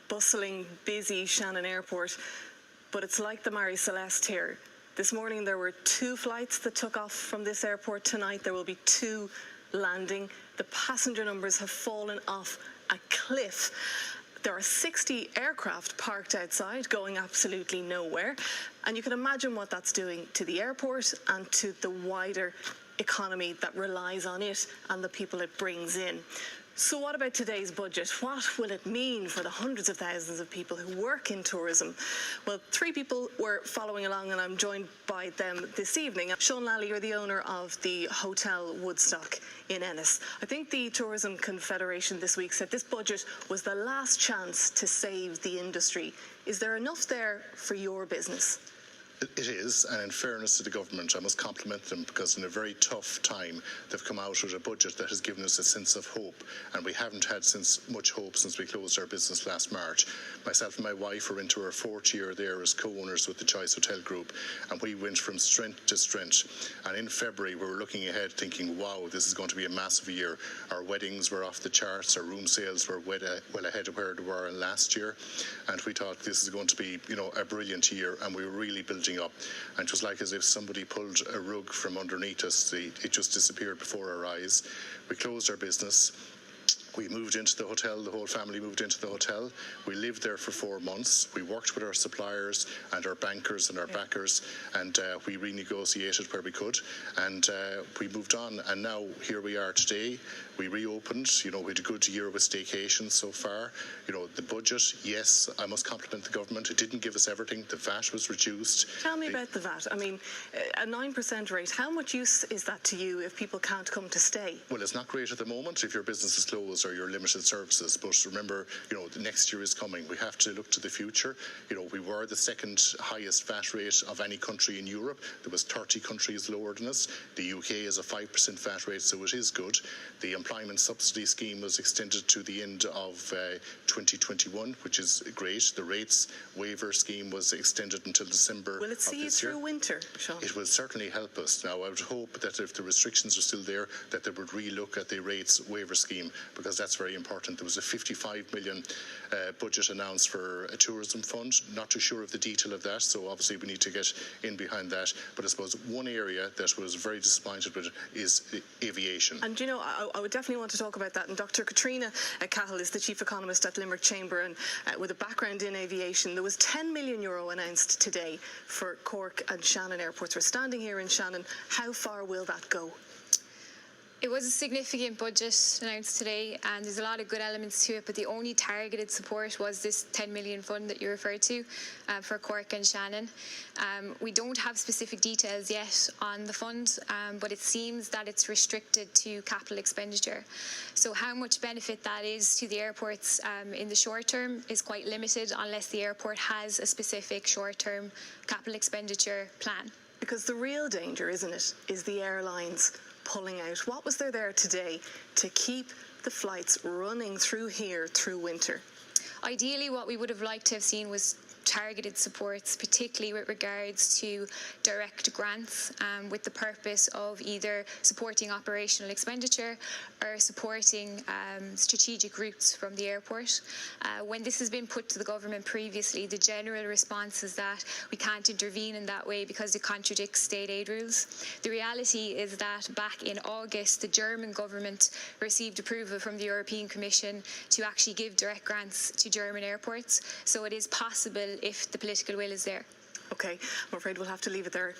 bustling, busy Shannon Airport, but it's like the Marie Celeste here. This morning there were 2 flights that took off from this airport. Tonight there will be 2 landing. The passenger numbers have fallen off a cliff. There are 60 aircraft parked outside going absolutely nowhere, and you can imagine what that's doing to the airport and to the wider economy that relies on it and the people it brings in. So what about today's budget? What will it mean for the hundreds of thousands of people who work in tourism? Well, 3 people were following along, and I'm joined by them this evening. Sean Lally, you're the owner of the Hotel Woodstock in Ennis. I think the Tourism Confederation this week said this budget was the last chance to save the industry. Is there enough there for your business? It is, and in fairness to the government, I must compliment them, because in a very tough time they've come out with a budget that has given us a sense of hope, and we haven't had much hope since we closed our business last March. Myself and my wife are into our 4th year there as co-owners with the Choice Hotel Group, and we went from strength to strength. And in February we were looking ahead thinking, wow, this is going to be a massive year. Our weddings were off the charts, our room sales were well ahead of where they were last year, and we thought this is going to be, a brilliant year, and we were really building up, and it was like as if somebody pulled a rug from underneath us. It just disappeared before our eyes. We closed our business. We moved into the hotel, the whole family moved into the hotel. We lived there for 4 months. We worked with our suppliers and our bankers and our backers, and we renegotiated where we could, and we moved on. And now here we are today. We reopened, we had a good year with staycations so far. The budget, yes, I must compliment the government. It didn't give us everything. The VAT was reduced. Tell me about the VAT. I mean, a 9% rate, how much use is that to you if people can't come to stay? Well, it's not great at the moment if your business is closed or your limited services, but remember, the next year is coming. We have to look to the future. We were the 2nd highest VAT rate of any country in Europe. There was 30 countries lower than us. The UK is a 5% VAT rate, so it is good. The employment subsidy scheme was extended to the end of 2021, which is great. The rates waiver scheme was extended until December. Will it see you through winter, Sean? It will certainly help us. Now, I would hope that if the restrictions are still there, that they would re-look at the rates waiver scheme, because that's very important. There was a 55 million budget announced for a tourism fund. Not too sure of the detail of that, so obviously we need to get in behind that. But I suppose one area that was very disappointed with is aviation. And I would definitely want to talk about that. And Dr. Caitriona Cahill is the chief economist at Limerick Chamber, and with a background in aviation. There was €10 million announced today for Cork and Shannon airports. We're standing here in Shannon. How far will that go? It was a significant budget announced today, and there's a lot of good elements to it, but the only targeted support was this 10 million fund that you referred to for Cork and Shannon. We don't have specific details yet on the fund, but it seems that it's restricted to capital expenditure. So how much benefit that is to the airports in the short term is quite limited, unless the airport has a specific short-term capital expenditure plan. Because the real danger, isn't it, is the airlines pulling out. What was there today to keep the flights running through here through winter? Ideally, what we would have liked to have seen was targeted supports, particularly with regards to direct grants, with the purpose of either supporting operational expenditure or supporting strategic routes from the airport. When this has been put to the government previously, the general response is that we can't intervene in that way because it contradicts state aid rules. The reality is that back in August, the German government received approval from the European Commission to actually give direct grants to German airports. So it is possible if the political will is there. Okay, I'm afraid we'll have to leave it there.